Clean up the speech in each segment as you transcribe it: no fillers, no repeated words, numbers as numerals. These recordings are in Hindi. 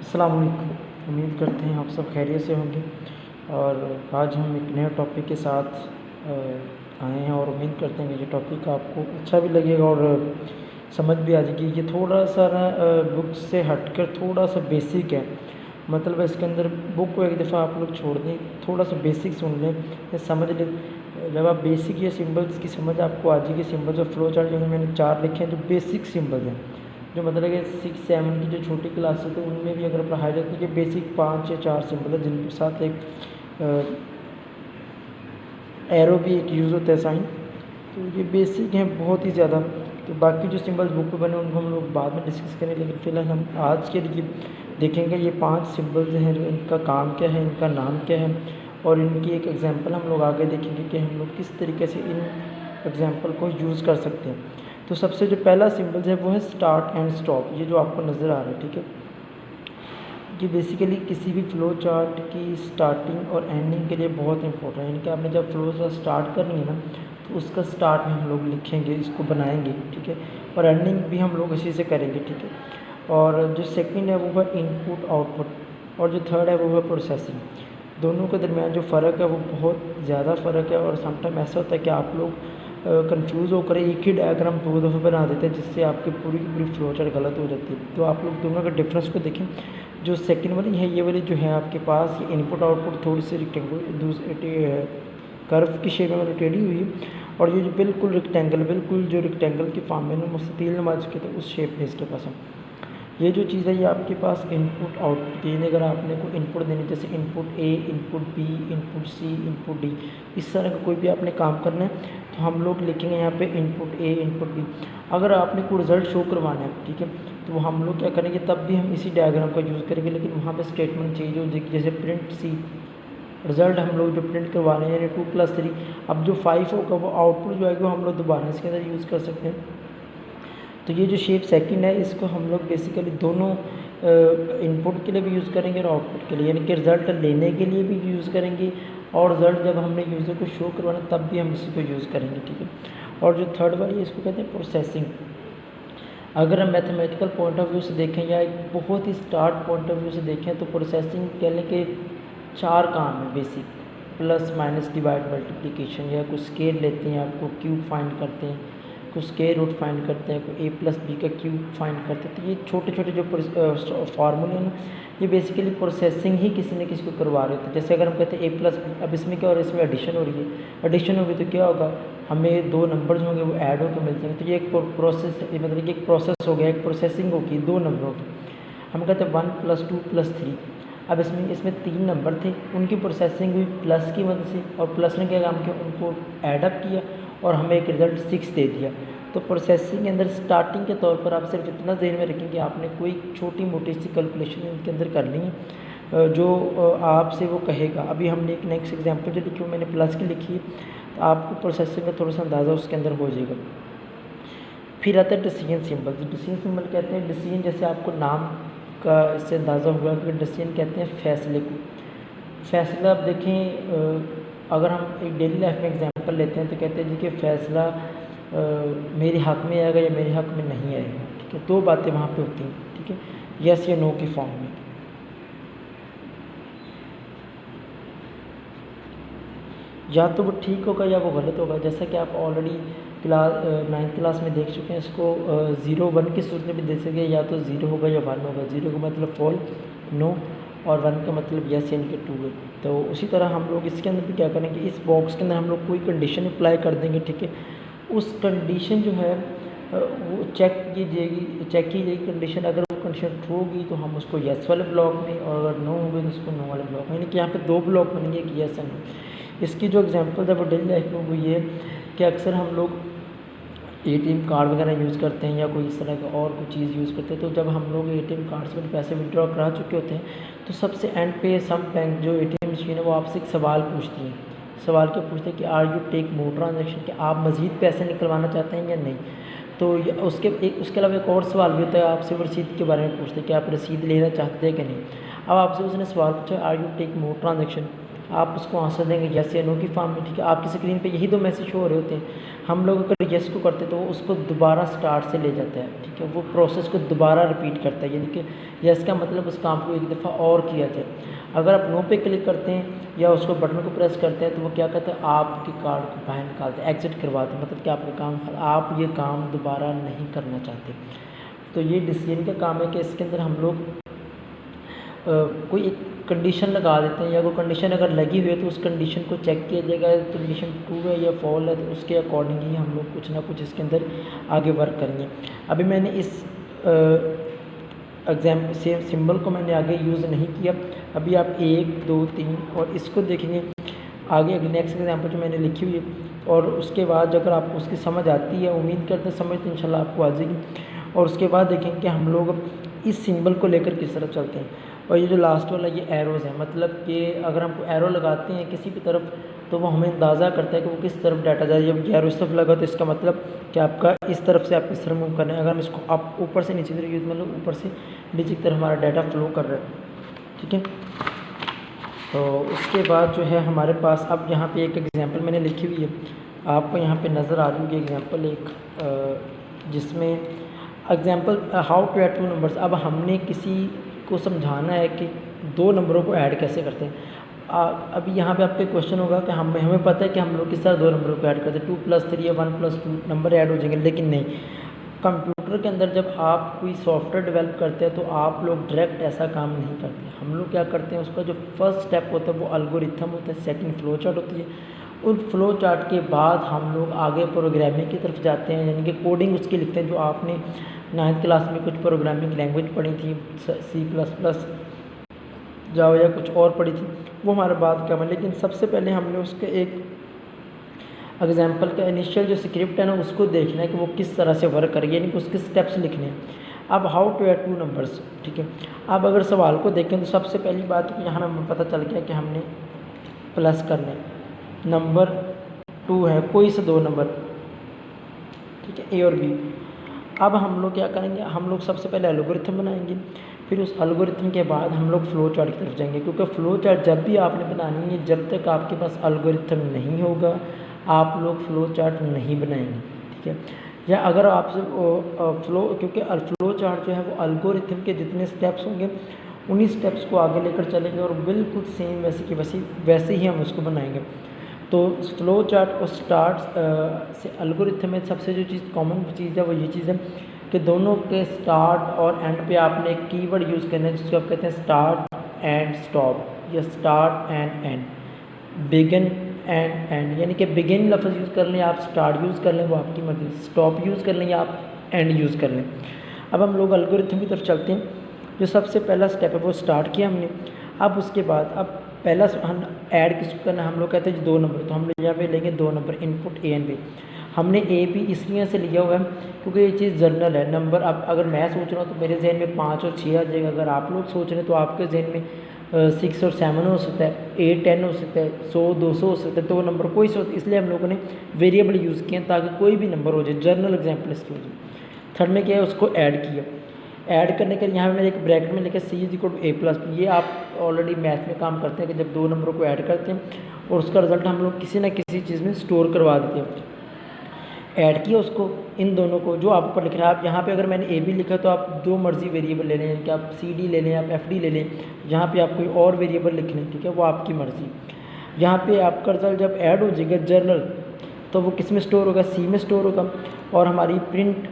अस्सलाम वालेकुम। उम्मीद करते हैं आप सब खैरियत से होंगे। और आज हम एक नए टॉपिक के साथ आए हैं और उम्मीद करते हैं कि ये टॉपिक आपको अच्छा भी लगेगा और समझ भी आ जाएगी। ये थोड़ा सा ना बुक से हटकर थोड़ा सा बेसिक है। मतलब इसके अंदर बुक को एक दफ़ा आप लोग छोड़ दें, थोड़ा सा बेसिक सुन लें या समझ लें। जब आप बेसिक या सिंबल्स की समझ आपको आ जाएगी, सिंबल्स और फ्लो चार्ट जो मैंने 4 लिखे हैं जो बेसिक सिंबल्स हैं, जो मतलब कि 6-7 की जो छोटी क्लास है तो उनमें भी अगर पढ़ाया जाता है कि बेसिक 5 या 4 सिंबल है जिनके साथ एक एरो भी एक यूज़ होता है, साइन। तो ये बेसिक हैं बहुत ही ज़्यादा। तो बाकी जो सिंबल्स बुक पे बने उनको हम लोग बाद में डिस्कस करें, लेकिन फ़िलहाल हम आज के लिए देखेंगे ये 5 सिंबल्स हैं, इनका काम क्या है, इनका नाम क्या है और इनकी एक एग्जांपल हम लोग आगे देखेंगे कि हम लोग किस तरीके से इन एग्जांपल को यूज़ कर सकते हैं। तो सबसे जो पहला सिंबल है वो है स्टार्ट एंड स्टॉप। ये जो आपको नज़र आ रहा है, ठीक है, ये बेसिकली किसी भी फ़्लो चार्ट की स्टार्टिंग और एंडिंग के लिए बहुत इंपॉर्टेंट है। यानी कि आपने जब फ़्लो चार्ट स्टार्ट करनी है ना, तो उसका स्टार्ट में हम लोग लिखेंगे, इसको बनाएंगे, ठीक है, और एंडिंग भी हम लोग इसी से करेंगे, ठीक है। और जो सेकंड है वो है इनपुट आउटपुट और जो थर्ड है वो है प्रोसेसिंग। दोनों के दरमियान जो फ़र्क है वो बहुत ज़्यादा फ़र्क है और समटाइम ऐसा होता है कि आप लोग कंफ्यूज होकर एक ही डायग्राम 2 दफ़े बना देते हैं, जिससे आपकी पूरी की पूरी फ्लो चार्ट गलत हो जाती है। तो आप लोग दोनों के डिफरेंस को देखें। जो सेकंड वाली है, ये वाली जो है आपके पास, ये इनपुट आउटपुट थोड़ी सी कर्व की शेप में मतलब टेढ़ी हुई है, और ये जो बिल्कुल जो रेक्टेंगल की फॉर्म में मुस्ततील नमाज के थे उस शेप में इसके पास है। ये जो चीज़ है ये आपके पास इनपुट आउटपुट की, अगर आपने कोई इनपुट देनी, जैसे input A, input B, input C, input D, इस तरह का कोई भी आपने काम करना है तो हम लोग लिखेंगे यहाँ पे इनपुट ए, इनपुट बी। अगर आपने कोई रिज़ल्ट शो करवाना है, ठीक है, तो हम लोग क्या करेंगे, तब भी हम इसी डायग्राम का यूज़ करेंगे, लेकिन वहाँ पे स्टेटमेंट चेंज हो जाएगी। जैसे प्रिंट सी, रिज़ल्ट हम लोग जो प्रिंट करवा रहे हैं यानी 2+3, अब जो 5 होगा वो आउटपुट जो आएगा वो हम लोग दोबारा इसके अंदर यूज़ कर सकते हैं। तो ये जो शेप सेकंड है इसको हम लोग बेसिकली दोनों इनपुट के लिए भी यूज़ करेंगे और आउटपुट के लिए, यानी कि रिज़ल्ट लेने के लिए भी यूज़ करेंगे और रिज़ल्ट जब हमने यूज़र को शो करवाना तब भी हम इसी को यूज़ करेंगे, ठीक है। और जो थर्ड वाली है इसको कहते हैं प्रोसेसिंग। अगर हम मैथमेटिकल पॉइंट ऑफ व्यू से देखें या एक बहुत ही स्टार्ट पॉइंट ऑफ व्यू से देखें तो प्रोसेसिंग कहने के 4 काम है basic. Plus minus divide multiplication, या कुछ स्केल लेते हैं, आपको क्यूब फाइंड करते हैं, कुछ स्केयर रूट फाइंड करते हैं, कोई a+b का क्यूब फाइंड करते हैं। तो ये छोटे छोटे जो फार्मूले हैं ना, ये बेसिकली प्रोसेसिंग ही किसी न किसी को करवा रहे होते हैं। जैसे अगर हम कहते हैं a+b, अब इसमें क्या हो रहा है, इसमें एडिशन हो रही है, एडिशन होगी तो क्या होगा, हमें 2 नंबर्स होंगे वो ऐड होकर मिल जाएंगे। तो ये एक प्रोसेस, मतलब कि एक प्रोसेस हो गया, एक प्रोसेसिंग होगी 2 नंबरों की। हम कहते हैं 1 + 2 + 3। अब इसमें 3 नंबर थे, उनकी प्रोसेसिंग हुई प्लस की मदद से, और प्लस ने क्या काम किया, उनको एडअप किया और हमें एक रिज़ल्ट 6 दे दिया। तो प्रोसेसिंग के अंदर स्टार्टिंग के तौर पर आप सिर्फ इतना ध्यान में रखें कि आपने कोई छोटी मोटी सी कैलकुलेशन इनके अंदर करनी है जो आपसे वो कहेगा। अभी हमने एक नेक्स्ट एग्जांपल जो लिखी वो मैंने प्लस की लिखी है, तो आपको प्रोसेसिंग का थोड़ा सा अंदाज़ा उसके अंदर हो जाएगा। फिर आता है डिसीजन सिंबल। डिसीजन सिंबल कहते हैं, डिसीजन जैसे आपको नाम का इससे अंदाज़ा हुआ कि डिसीजन कहते हैं फैसले को। फैसला आप देखें, अगर हम एक डेली लाइफ में एग्जांपल लेते हैं तो कहते हैं जी कि फ़ैसला मेरे हक़ में आएगा या मेरे हक़ में नहीं आएगा, ठीक है। 2 बातें वहाँ पे होती हैं, ठीक है, यस या नो की फॉर्म में। या तो वो ठीक होगा या वो गलत होगा। जैसा कि आप ऑलरेडी 9th क्लास में देख चुके हैं, इसको 0-1 की सूरत में भी दे सके, या तो 0 होगा या 1 होगा। 0 का मतलब फॉल, नो, और 1 का मतलब यस यानी कि ट्रू है। तो उसी तरह हम लोग इसके अंदर भी क्या करेंगे, इस बॉक्स के अंदर हम लोग कोई कंडीशन अप्लाई कर देंगे, ठीक है। उस कंडीशन जो है वो चेक की जाएगी कंडीशन। अगर वो कंडीशन ट्रू होगी तो हम उसको यस वाले ब्लॉक में, और अगर नो होगी तो उसको नो वाले ब्लॉक में, यानी कि यहाँ पे 2 ब्लॉक बनेंगे, एक यस एंड नो। इसकी जो एग्जांपल है वो डेली लाइफ में वो ये कि अक्सर हम लोग एटीएम कार्ड वगैरह यूज़ करते हैं या कोई इस तरह का और कोई चीज़ यूज़ करते हैं। तो जब हम लोग एटीएम कार्ड से पैसे विड्रॉ करा चुके होते हैं तो सबसे एंड पे सम बैंक जो एटीएम मशीन है वो आपसे एक सवाल पूछती है। सवाल क्या पूछते हैं कि are you take more transaction, कि आप मज़ीद पैसे निकलवाना चाहते हैं या नहीं। तो उसके अलावा एक और सवाल भी होता है, आपसे वो रसीद के बारे में पूछते हैं कि आप रसीद लेना चाहते हैं कि नहीं। अब आपसे उसने सवाल पूछा are you take more transaction, आप उसको आंसर देंगे यस या नो की फॉर्म में, ठीक है। आपकी स्क्रीन पे यही दो मैसेज शो हो रहे होते हैं। हम लोग अगर यस को करते तो वो उसको दोबारा स्टार्ट से ले जाता है, ठीक है। वो प्रोसेस को दोबारा रिपीट करता है, यानी कि यस का मतलब उस काम को एक दफ़ा और किया जाए। अगर आप नो पे क्लिक करते हैं या उसको बटन को प्रेस करते हैं तो वो क्या करता है, आपके कार्ड को बाहर निकालते हैं, एग्जिट करवाते हैं, मतलब कि आपका काम, आप ये काम दोबारा नहीं करना चाहते। तो ये डिसीजन का काम है कि इसके अंदर हम लोग कोई एक कंडीशन लगा देते हैं, या कोई कंडीशन अगर लगी हुई है तो उस कंडीशन को चेक किया जाएगा, कंडीशन ट्रू है या फॉल है, तो उसके अकॉर्डिंग ही हम लोग कुछ ना कुछ इसके अंदर आगे वर्क करेंगे। अभी मैंने इस एग्जाम सेम सिंबल को मैंने आगे यूज़ नहीं किया। अभी आप 1 2 3 और इसको देखेंगे आगे नेक्स्ट एग्जाम्पल जो मैंने लिखी हुई है, और उसके बाद अगर आपको उसकी समझ आती है, उम्मीद करते हैं समझ तो इंशाल्लाह आपको आ जाएगी। और उसके बाद देखेंगे कि हम लोग इस सिंबल को लेकर किस तरफ चलते हैं। और ये जो लास्ट वाला ये एरोज़ है, मतलब कि अगर हम एरो लगाते हैं किसी भी तरफ तो वो हमें अंदाज़ा करता है कि वो किस तरफ डाटा जा रहा है। जब एरो इस तरफ लगा तो इसका मतलब कि आपका इस तरफ से आप इस तरफ मूव करना है। अगर हम इसको आप ऊपर से नीचे की तरफ यूज़, मतलब ऊपर से नीचे की तरफ हमारा डाटा फ्लो कर रहा है, ठीक है। तो उसके बाद जो है हमारे पास अब यहाँ पे एक एग्जांपल मैंने लिखी हुई है, आपको यहाँ पे नज़र आ रही होगी एग्जांपल एक, जिसमें example how to add 2 numbers. अब हमने किसी को समझाना है कि 2 नंबरों को ऐड कैसे करते हैं। अभी यहाँ पे आपका क्वेश्चन होगा कि हमें पता है कि हम लोग किस तरह 2 नंबरों को ऐड करते हैं, 2 + 3 या 1 + 2 नंबर ऐड हो जाएंगे, लेकिन नहीं। कंप्यूटर के अंदर जब आप कोई सॉफ्टवेयर डेवलप करते हैं तो आप लोग डायरेक्ट ऐसा काम नहीं करते। हम लोग क्या करते हैं, उसका जो फर्स्ट स्टेप होता है वो एल्गोरिथम होता है, सेकंड फ्लो चार्ट होती है। उन फ्लो चार्ट के बाद हम लोग आगे प्रोग्रामिंग की तरफ जाते हैं, यानी कि कोडिंग उसकी लिखते हैं। जो आपने 9th क्लास में कुछ प्रोग्रामिंग लैंग्वेज पढ़ी थी, C++, जावा या कुछ और पढ़ी थी, वो हमारे बाद का है। लेकिन सबसे पहले हमने उसके एक एग्जाम्पल का इनिशियल जो स्क्रिप्ट है ना, उसको देखना है कि वो किस तरह से वर्क करेगी, यानी कि उसके स्टेप्स लिखने हैं। अब हाउ टू ऐड 2 नंबर्स, ठीक है। अब अगर सवाल को देखें तो सबसे पहली बात तो यहाँ हमें पता चल गया कि हमने प्लस करना है, नंबर 2 है, कोई से 2 नंबर, ठीक है, ए और बी। अब हम लोग क्या करेंगे, हम लोग सबसे पहले एल्गोरिथम बनाएंगे, फिर उस एल्गोरिथम के बाद हम लोग फ्लो चार्ट की तरफ जाएंगे, क्योंकि फ्लो चार्ट जब भी आपने बनानी है, जब तक आपके पास एल्गोरिथम नहीं होगा आप लोग फ्लो चार्ट नहीं बनाएंगे, ठीक है। या अगर आपसे क्योंकि फ्लो चार्ट जो है वो एल्गोरिथम के जितने स्टेप्स होंगे उन्हीं स्टेप्स को आगे लेकर चलेंगे और बिल्कुल सेम वैसे की वैसे ही हम उसको बनाएंगे। तो फ्लो चार्ट और स्टार्ट से एल्गोरिथम में सबसे जो चीज़ कॉमन चीज़ है वो ये चीज़ है कि दोनों के स्टार्ट और एंड पे आपने एक कीवर्ड यूज़ करना है, जिसको आप कहते हैं स्टार्ट एंड स्टॉप, या start and and, begin and and. यानी कि बिगिन लफ्ज़ यूज़ कर लें, आप स्टार्ट यूज़ कर लें, वो आपकी मर्ज़ी, स्टॉप यूज़ कर लें या आप एंड यूज़ कर लें। अब हम लोग एल्गोरिथम की तरफ चलते हैं। जो सबसे पहला स्टेप है वो स्टार्ट किया हमने। अब उसके बाद अब पहला हम ऐड किसको करना है, हम लोग कहते हैं 2 नंबर, तो हम लोग यहाँ पे लेंगे 2 number, input A and B. हमने ए बी इसलिए से लिया हुआ है क्योंकि ये चीज़ जनरल है। नंबर अब अगर मैं सोच रहा हूँ तो मेरे जहन में 5 और 6 आ जाएगा, अगर आप लोग सोच रहे हैं तो आपके जहन में 6 और 7 हो सकता है, 8 10 हो सकता है, 100 200 हो सकता है, तो वो नंबर कोई से होता है। इसलिए हम लोगों ने वेरिएबल यूज़ किए ताकि कोई भी नंबर हो जाए, जर्नल एग्जाम्पल इसकी हो जाए। थर्ड में क्या है, उसको ऐड किया। ऐड करने के लिए यहाँ पे मैंने एक ब्रैकेट में लिखा C=A+B। ये आप ऑलरेडी मैथ में काम करते हैं कि जब 2 नंबरों को ऐड करते हैं और उसका रिजल्ट हम लोग किसी ना किसी चीज़ में स्टोर करवा देते हैं। ऐड किया उसको, इन दोनों को जो आप ऊपर लिख रहे हैं। आप यहाँ पे अगर मैंने AB लिखा तो आप जो मर्जी वेरिएबल ले लें, यानी कि आप CD ले लें, आप FD ले लें, यहाँ पे आप कोई और वेरिएबल लिख लें, ठीक है, वो आपकी मर्ज़ी। यहाँ पे आपका रिजल्ट जब ऐड हो जाएगा जर्नल, तो वो किस में स्टोर होगा, C में स्टोर होगा। और हमारी प्रिंट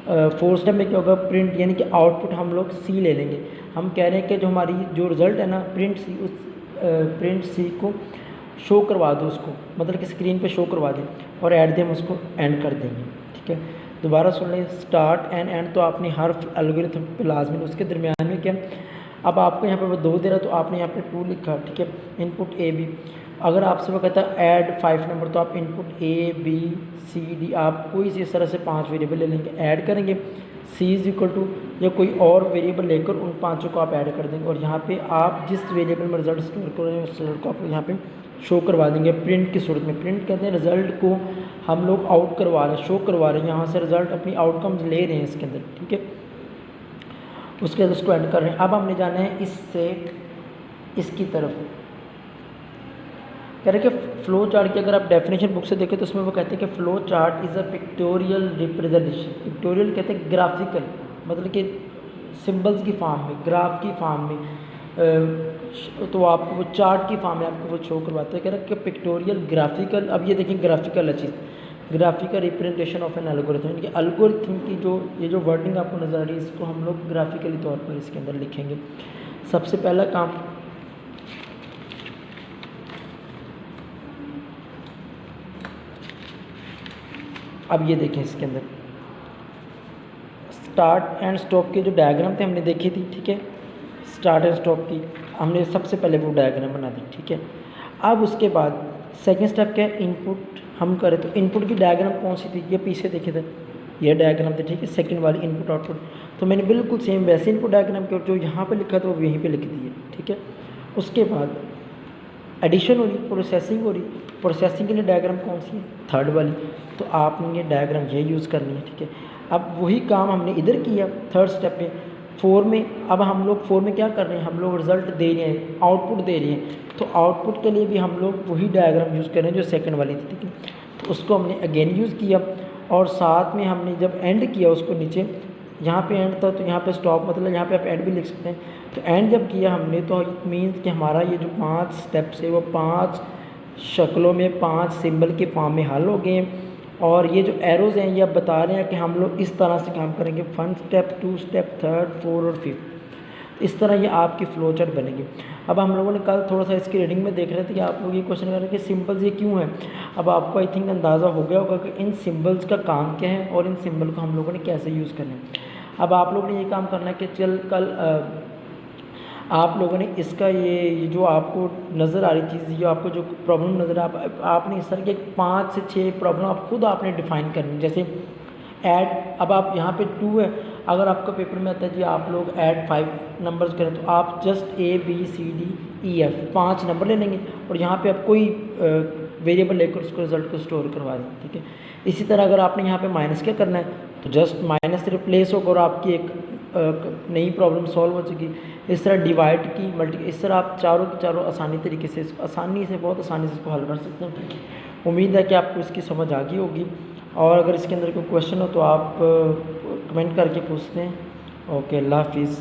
4 स्टेप में क्या होगा, प्रिंट, यानी कि आउटपुट हम लोग C ले लेंगे। हम कह रहे हैं कि जो हमारी जो रिज़ल्ट है ना प्रिंट C, उस प्रिंट C को शो करवा दो, उसको मतलब कि स्क्रीन पे शो करवा दें, और ऐड दे हम उसको एंड कर देंगे, ठीक है। दोबारा सुन लें, स्टार्ट एंड एंड तो आपने हर एल्गोरिथम पे लाजमी, उसके दरमियान में क्या, अब आपको यहाँ पे वो 2 दे रहा तो आपने यहाँ पे 2 लिखा, ठीक है, इनपुट A B। अगर आपसे वो कहता है ऐड 5 नंबर, तो आप input A B C D, आप कोई इस तरह से 5 वेरिएबल ले लेंगे, ऐड करेंगे। C= या कोई और वेरिएबल लेकर उन 5 को आप ऐड कर देंगे, और यहाँ पे आप जिस वेरिएबल में रिजल्ट स्टोर कर रहे हैं उस रिजल्ट को आप यहाँ पे शो करवा देंगे प्रिंट की सूरत में। प्रिंट कहते हैं रिजल्ट को हम लोग आउट करवा रहे हैं, शो करवा रहे हैं, यहाँ से रिजल्ट अपनी आउटकम्स ले रहे हैं इसके अंदर, ठीक है। उसके बाद उसको एंड कर रहे हैं। अब हमने जाना है इससे इसकी तरफ, कह रहे कि फ्लो चार्ट की अगर आप डेफिनेशन बुक से देखें तो उसमें वो कहते हैं कि flow chart is a pictorial representation. Pictorial कहते हैं ग्राफिकल, मतलब कि सिंबल्स की फॉर्म में, ग्राफ की फॉर्म में, तो आपको वो चार्ट की फॉर्म में आपको वो शो करवाते हैं। कह रहे हैं कि पिक्टोरियल ग्राफिकल, अब ये देखें ग्राफिकल है चीज़, graphical representation of an algorithm, यानी कि एल्गोरिथम की जो ये जो वर्डिंग आपको नज़र आ रही है इसको हम लोग ग्राफिकली तौर पर इसके अंदर लिखेंगे। सबसे पहला काम, अब ये देखें इसके अंदर स्टार्ट एंड स्टॉप के जो डायग्राम थे हमने देखी थी, ठीक है, स्टार्ट एंड स्टॉप की हमने सबसे पहले वो डायग्राम बना दी, ठीक है। अब उसके बाद सेकंड स्टेप क्या है, इनपुट हम करें तो इनपुट की डायग्राम कौन सी थी, ये पीछे देखे थे, ये डायग्राम थे, ठीक है, सेकंड वाली इनपुट आउटपुट। तो मैंने बिल्कुल सेम वैसे इनपुट डायग्राम के जो यहाँ पे लिखा था वो यहीं पे लिख दिए, ठीक है। उसके बाद एडिशन हो रही, प्रोसेसिंग हो रही, प्रोसेसिंग के लिए डायग्राम कौन सी है, थर्ड वाली, तो आपने ये डायग्राम ये यूज़ करनी है, ठीक है। अब वही काम हमने इधर किया थर्ड स्टेप में, फोर में। अब हम लोग फोर में क्या कर रहे हैं, हम लोग रिजल्ट दे रहे हैं, आउटपुट दे रहे हैं, तो आउटपुट के लिए भी हम लोग वही डायग्राम यूज़ कर रहे हैं जो सेकंड वाली थी, ठीक है। तो उसको हमने अगेन यूज़ किया और साथ में हमने जब एंड किया उसको नीचे, यहाँ पे एंड था तो यहाँ पे स्टॉप, मतलब यहाँ पे आप एंड भी लिख सकते हैं। तो एंड जब किया हमने तो इट मीन्स कि हमारा ये जो 5 स्टेप्स है वो 5 शक्लों में 5 सिंबल के फॉर्म में हल हो गए हैं। और ये जो एरोज़ हैं ये अब बता रहे हैं कि हम लोग इस तरह से काम करेंगे, 1 स्टेप 2 स्टेप 3rd 4 और 5th, इस तरह ये आपकी फ्लो चार्ट बनेगी। अब हम लोगों ने कल थोड़ा सा इसकी रीडिंग में देख रहे थे कि आप लोग ये क्वेश्चन कर रहे हैं कि सिंबल्स ये क्यों है। अब आपको आई थिंक अंदाज़ा हो गया होगा कि इन सिंबल्स का काम क्या है और इन सिंबल को हम लोगों ने कैसे यूज़ करना है। अब आप लोगों ने ये काम करना है कि कल आप लोगों ने इसका ये जो आपको नज़र आ रही चीज़, जो आपको जो प्रॉब्लम नज़र आपने इस तरह के 5 से 6 प्रॉब्लम आप खुद आपने डिफ़ाइन करनी। जैसे ऐड, अब आप यहाँ पे 2 है, अगर आपका पेपर में आता है जी आप लोग ऐड 5 नंबर्स करें तो आप जस्ट ABCDEF 5 नंबर ले लेंगे और यहाँ पे आप कोई वेरिएबल लेकर उसको रिजल्ट को स्टोर करवा दें, ठीक है। इसी तरह अगर आपने यहाँ पे माइनस क्या करना है तो जस्ट माइनस से रिप्लेस होकर आपकी एक नई प्रॉब्लम सॉल्व हो चुकी। इस तरह डिवाइड की, मल्टी, इस तरह आप चारों के चारों आसानी तरीके से बहुत आसानी से इसको हल कर सकते हैं। उम्मीद है कि आपको इसकी समझ आ गई होगी और अगर इसके अंदर कोई क्वेश्चन हो तो आप कमेंट करके पूछते हैं। ओके, अल्लाह हाफिज़।